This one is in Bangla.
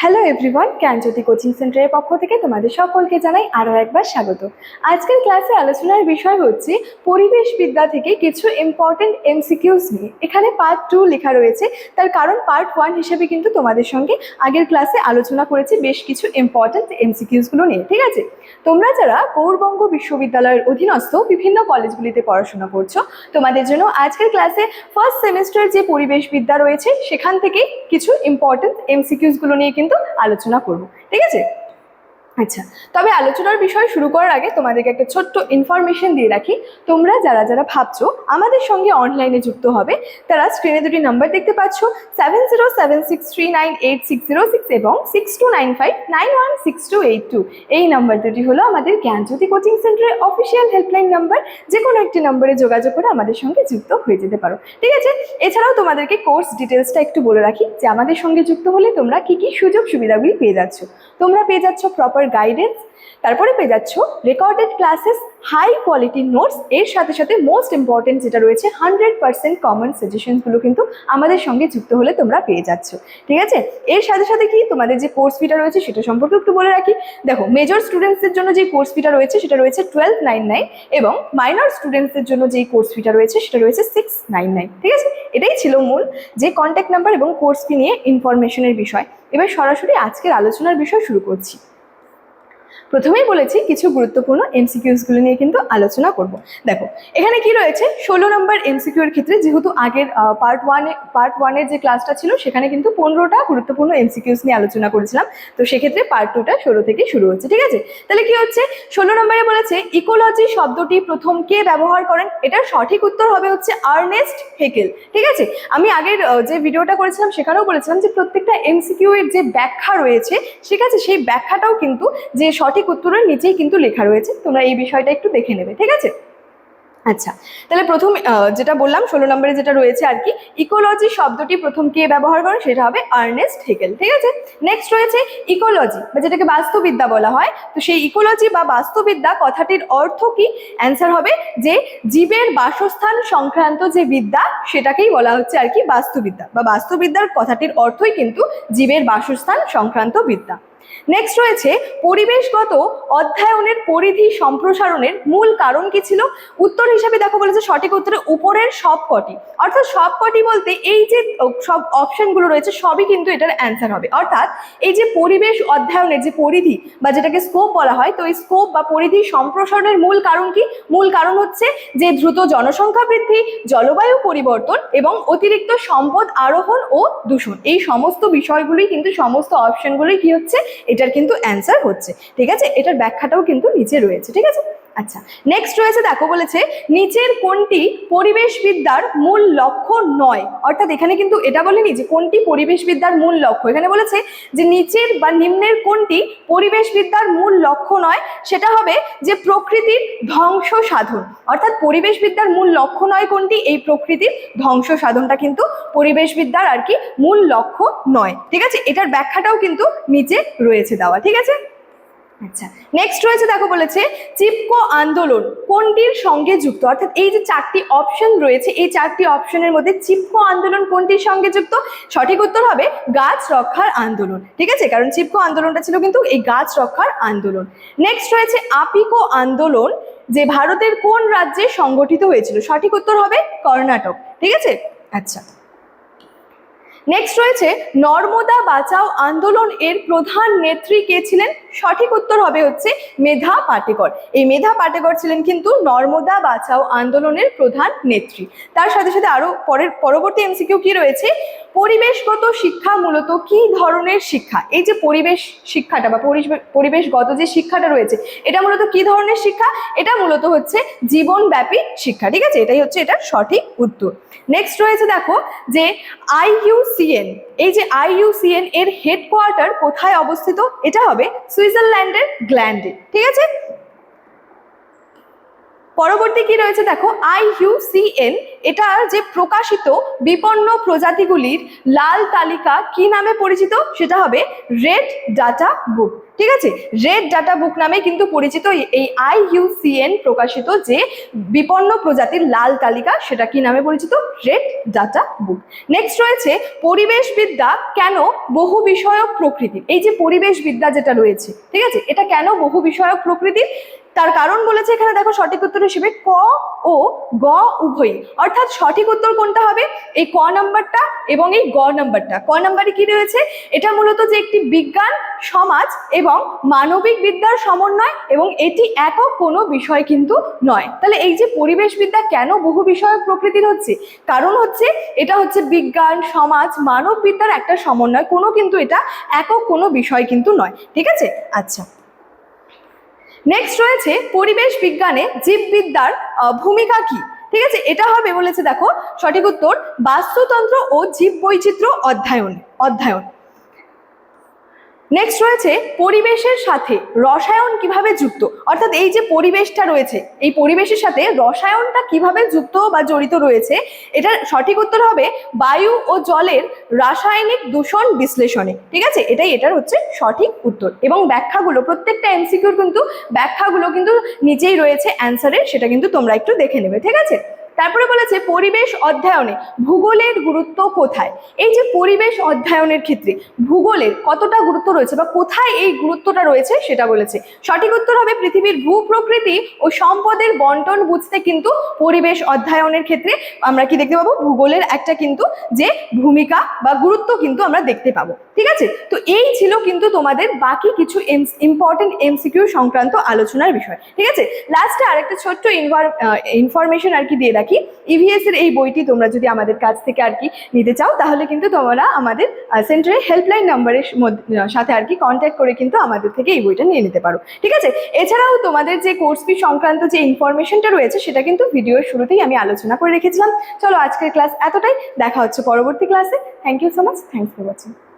হ্যালো এভরিওয়ান, জ্ঞানজ্যোতি কোচিং সেন্টারের পক্ষ থেকে তোমাদের সকলকে জানাই আরও একবার স্বাগত। আজকের ক্লাসে আলোচনার বিষয় হচ্ছে পরিবেশ বিদ্যা থেকে কিছু ইম্পর্টেন্ট এমসিকিউস নিয়ে। এখানে পার্ট 2 লেখা রয়েছে, তার কারণ পার্ট 1 হিসেবে কিন্তু তোমাদের সঙ্গে আগের ক্লাসে আলোচনা করেছি বেশ কিছু ইম্পর্টেন্ট এমসিকিউসগুলো নিয়ে। ঠিক আছে, তোমরা যারা গৌড়বঙ্গ বিশ্ববিদ্যালয়ের অধীনস্থ বিভিন্ন কলেজগুলিতে পড়াশোনা করছো, তোমাদের জন্য আজকের ক্লাসে ফার্স্ট সেমিস্টার যে পরিবেশ বিদ্যা রয়েছে সেখান থেকে কিছু ইম্পর্টেন্ট এমসিকিউসগুলো নিয়ে কিন্তু আলোচনা করব। ঠিক আছে, আচ্ছা, তবে আলোচনার বিষয় শুরু করার আগে তোমাদেরকে একটা ছোট্ট ইনফরমেশন দিয়ে রাখি। তোমরা যারা যারা ভাবছো আমাদের সঙ্গে অনলাইনে যুক্ত হবে, তারা স্ক্রিনে দুটি নাম্বার দেখতে পাচ্ছ, 7076398606 এবং 6295916282। এই নাম্বার দুটি হলো আমাদের জ্ঞানজ্যোতি কোচিং সেন্টারের অফিসিয়াল হেল্পলাইন নাম্বার। যে কোনো একটি নম্বরে যোগাযোগ করে আমাদের সঙ্গে যুক্ত হয়ে যেতে পারো। ঠিক আছে, এছাড়াও তোমাদেরকে কোর্স ডিটেলসটা একটু বলে রাখি যে আমাদের সঙ্গে যুক্ত হলে তোমরা কি কি সুযোগ সুবিধাগুলি পেয়ে যাচ্ছ। তোমরা পেয়ে যাচ্ছ প্রপার গাইডেন্স, তারপরে পেয়ে যাচ্ছ recorded classes, high quality notes, এর সাথে সাথে মোস্ট ইম্পর্টেন্ট যেটা রয়েছে 100% কমন সাজেশনসগুলো কিন্তু আমাদের সঙ্গে যুক্ত হলে তোমরা পেয়ে যাচ্ছ। ঠিক আছে, এর সাথে সাথে কি তোমাদের যে কোর্স ফিটা রয়েছে সেটা সম্পর্কে একটু বলে রাখি। দেখো, মেজর স্টুডেন্টসদের জন্য যে কোর্স ফিটা রয়েছে সেটা রয়েছে 1299 এবং মাইনর স্টুডেন্টসদের জন্য যেই কোর্স ফিটা রয়েছে সেটা রয়েছে 699। ঠিক আছে, এটাই ছিল মূল যে কন্ট্যাক্ট নাম্বার এবং কোর্স ফি নিয়ে ইনফরমেশনের বিষয়। এবার সরাসরি আজকের আলোচনার বিষয় শুরু করছি। প্রথমেই বলেছি কিছু গুরুত্বপূর্ণ এমসিকিউসগুলো নিয়ে কিন্তু আলোচনা করব। দেখো, এখানে কি রয়েছে, 16 নম্বর এমসিকিউর ক্ষেত্রে যেহেতু আগের পার্ট ওয়ানের যে ক্লাসটা ছিল সেখানে কিন্তু 15টা গুরুত্বপূর্ণ এমসিকিউস নিয়ে আলোচনা করেছিলাম, তো সেক্ষেত্রে পার্ট 2টা 16 থেকে শুরু হচ্ছে। ঠিক আছে, তাহলে কি হচ্ছে, 16 নম্বরে বলেছে ইকোলজি শব্দটি প্রথম কে ব্যবহার করেন। এটার সঠিক উত্তর হবে হচ্ছে আর্নেস্ট হেকেল। ঠিক আছে, আমি আগের যে ভিডিওটা করেছিলাম সেখানেও বলেছিলাম যে প্রত্যেকটা এমসিকিউ এর যে ব্যাখ্যা রয়েছে, ঠিক আছে, সেই ব্যাখ্যাটাও কিন্তু যে সঠিক উত্তরের নিচেই কিন্তু লেখা রয়েছে, তোমরা এই বিষয়টা একটু দেখে নেবে। ঠিক আছে, আচ্ছা, তাহলে প্রথম যেটা বললাম 16 নম্বরে যেটা রয়েছে আর কি, ইকোলজি শব্দটি প্রথম কে ব্যবহার করে, সেটা হবে আর্নেস্ট হেকেল। ঠিক আছে, নেক্সট রয়েছে ইকোলজি বা যেটাকে বাস্তুবিদ্যা বলা হয়, তো সেই ইকোলজি বা বাস্তুবিদ্যা কথাটির অর্থ কি? অ্যান্সার হবে যে জীবের বাসস্থান সংক্রান্ত যে বিদ্যা সেটাকেই বলা হচ্ছে আর কি বাস্তুবিদ্যা, বা বাস্তুবিদ্যার কথাটির অর্থই কিন্তু জীবের বাসস্থান সংক্রান্ত বিদ্যা। নেক্সট রয়েছে পরিবেশগত অধ্যয়নের পরিধি সম্প্রসারণের মূল কারণ কি ছিল। উত্তর হিসেবে দেখো বলেছে সঠিক উত্তরের উপরের সবকটি, অর্থাৎ সবকটি বলতে এই যে সব অপশনগুলো রয়েছে সবই কিন্তু এটার অ্যান্সার হবে। অর্থাৎ এই যে পরিবেশ অধ্যয়নের যে পরিধি বা যেটাকে স্কোপ বলা হয়, তো এই স্কোপ বা পরিধি সম্প্রসারণের মূল কারণ কি? মূল কারণ হচ্ছে যে দ্রুত জনসংখ্যা বৃদ্ধি, জলবায়ু পরিবর্তন এবং অতিরিক্ত সম্পদ আরোহণ ও দূষণ। এই সমস্ত বিষয়গুলি কিন্তু, সমস্ত অপশনগুলি কি হচ্ছে, এটার কিন্তু অ্যান্সার হচ্ছে। ঠিক আছে, এটার ব্যাখ্যাটাও কিন্তু নিচে রয়েছে। ঠিক আছে, আচ্ছা, নেক্সট রয়েছে দেখো বলেছে নিচের কোনটি পরিবেশবিদ্যার মূল লক্ষ্য নয়। অর্থাৎ এখানে কিন্তু এটা বলেনি যে কোনটি পরিবেশবিদ্যার মূল লক্ষ্য, এখানে বলেছে যে নিচের বা নিম্নের কোনটি পরিবেশবিদ্যার মূল লক্ষ্য নয়, সেটা হবে যে প্রকৃতির ধ্বংস সাধন। অর্থাৎ পরিবেশবিদ্যার মূল লক্ষ্য নয় কোনটি, এই প্রকৃতির ধ্বংস সাধনটা কিন্তু পরিবেশবিদ্যার আর কি মূল লক্ষ্য নয়। ঠিক আছে, এটার ব্যাখ্যাটাও কিন্তু নিচে রয়েছে দেওয়া। ঠিক আছে, আচ্ছা, নেক্সট রয়েছে দেখো বলেছে চিপকো আন্দোলন কোনটির সঙ্গে যুক্ত। অর্থাৎ এই যে 4টি অপশন রয়েছে, এই 4টি অপশনের মধ্যে চিপকো আন্দোলন কোনটির সঙ্গে যুক্ত? সঠিক উত্তর হবে গাছ রক্ষার আন্দোলন। ঠিক আছে, কারণ চিপকো আন্দোলনটা ছিল কিন্তু এই গাছ রক্ষার আন্দোলন। নেক্সট রয়েছে আপিকো আন্দোলন যে ভারতের কোন রাজ্যে সংগঠিত হয়েছিল? সঠিক উত্তর হবে কর্ণাটক। ঠিক আছে, আচ্ছা, নেক্সট রয়েছে নর্মদা বাঁচাও আন্দোলন এর প্রধান নেত্রী কে ছিলেন? সঠিক উত্তর হবে হচ্ছে মেধা পাটেকর। এই মেধা পাটেকর ছিলেন কিন্তু নর্মদা বাঁচাও আন্দোলনের প্রধান নেত্রী। তার সাথে সাথে আরো পরবর্তী এমসিকিউ কি রয়েছে, পরিবেশগত শিক্ষা মূলত কি ধরনের শিক্ষা? এই যে পরিবেশ শিক্ষাটা বা পরিবেশগত যে শিক্ষাটা রয়েছে, এটা মূলত কি ধরনের শিক্ষা? এটা মূলত হচ্ছে জীবনব্যাপী শিক্ষা। ঠিক আছে, এটাই হচ্ছে এটার সঠিক উত্তর। নেক্সট রয়েছে দেখো যে IUCN, এই যে IUCN এর হেডকোয়ার্টার কোথায় অবস্থিত? এটা হবে সুইজারল্যান্ডের গ্ল্যান্ডে। ঠিক আছে, পরবর্তী কি রয়েছে দেখো, IUCN, এটার যে প্রকাশিত বিপন্ন প্রজাতিগুলির লাল তালিকা কি নামে পরিচিত, সেটা হবে রেড ডাটা বুক। ঠিক আছে, রেড ডাটা বুক নামে কিন্তু পরিচিত এই IUCN প্রকাশিত যে বিপন্ন প্রজাতির লাল তালিকা, সেটা কি নামে পরিচিত, রেড ডাটা বুক। নেক্সট রয়েছে পরিবেশবিদ্যা কেন বহু বিষয়ক প্রকৃতির। এই যে পরিবেশবিদ্যা যেটা রয়েছে, ঠিক আছে, এটা কেন বহু বিষয়ক প্রকৃতির, তার কারণ বলেছে এখানে দেখো সঠিক উত্তর হিসেবে ক ও গ উভয়ই। অর্থাৎ সঠিক উত্তর কোনটা হবে, এই ক নাম্বারটা এবং এই গ নাম্বারটা। ক নাম্বারে কি রয়েছে, এটা মূলত যে একটি বিজ্ঞান, সমাজ এবং মানবিক বিদ্যার সমন্বয় এবং এটি একক কোনো বিষয় কিন্তু নয়। তাহলে এই যে পরিবেশবিদ্যা কেন বহু বিষয়ক প্রকৃতির হচ্ছে, কারণ হচ্ছে এটা হচ্ছে বিজ্ঞান, সমাজ, মানব বিদ্যার একটা সমন্বয়, কোনো কিন্তু এটা একক কোনো বিষয় কিন্তু নয়। ঠিক আছে, আচ্ছা। নেক্সট রয়েছে পরিবেশ বিজ্ঞানে জীববিদ্যার ভূমিকা কি। ঠিক আছে, এটা হবে বলেছে দেখো সঠিক উত্তর বাস্তুতন্ত্র ও জীববৈচিত্র্য অধ্যয়ন। নেক্সট রয়েছে পরিবেশের সাথে রসায়ন কিভাবে যুক্ত, অর্থাৎ এই যে পরিবেশটা রয়েছে, এই পরিবেশের সাথে রসায়নটা কিভাবে যুক্ত বা জড়িত রয়েছে, এটার সঠিক উত্তর হবে বায়ু ও জলের রাসায়নিক দূষণ বিশ্লেষণে। ঠিক আছে, এটার হচ্ছে সঠিক উত্তর এবং ব্যাখ্যাগুলো, প্রত্যেকটা এমসিকিউর কিন্তু ব্যাখ্যাগুলো কিন্তু নিচেই রয়েছে অ্যান্সারের, সেটা কিন্তু তোমরা একটু দেখে নেবে। ঠিক আছে, তারপরে বলেছে পরিবেশ অধ্যয়নে ভূগোলের গুরুত্ব কোথায়। এই যে পরিবেশ অধ্যয়নের ক্ষেত্রে ভূগোলের কতটা গুরুত্ব রয়েছে বা কোথায় এই গুরুত্বটা রয়েছে সেটা বলেছে। সঠিক উত্তর হবে পৃথিবীর ভূপ্রকৃতি ও সম্পদের বন্টন বুঝতে কিন্তু পরিবেশ অধ্যয়নের ক্ষেত্রে আমরা কি দেখতে পাবো, ভূগোলের একটা কিন্তু যে ভূমিকা বা গুরুত্ব কিন্তু আমরা দেখতে পাবো। ঠিক আছে, তো এই ছিল কিন্তু তোমাদের বাকি কিছু ইম্পর্টেন্ট এমসিকিউ সংক্রান্ত আলোচনার বিষয়। ঠিক আছে, লাস্টে আরেকটা ছোট্ট ইনফরমেশন আর কি দিয়ে রাখি। ইভিএস এর এই বইটি তোমরা যদি আমাদের কাছ থেকে আর কি নিতে চাও, তাহলে কিন্তু তোমরা আমাদের সেন্টারের হেল্পলাইন নাম্বারের সাথে আর কি কন্ট্যাক্ট করে কিন্তু আমাদের থেকে এই বইটা নিয়ে নিতে পারো। ঠিক আছে, এছাড়াও তোমাদের যে কোর্স ফি সংক্রান্ত যে ইনফরমেশনটা রয়েছে, সেটা কিন্তু ভিডিওর শুরুতেই আমি আলোচনা করে রেখেছিলাম। চলো আজকের ক্লাস এতটাই, দেখা হচ্ছে পরবর্তী ক্লাসে। Thank you so much, thanks for watching.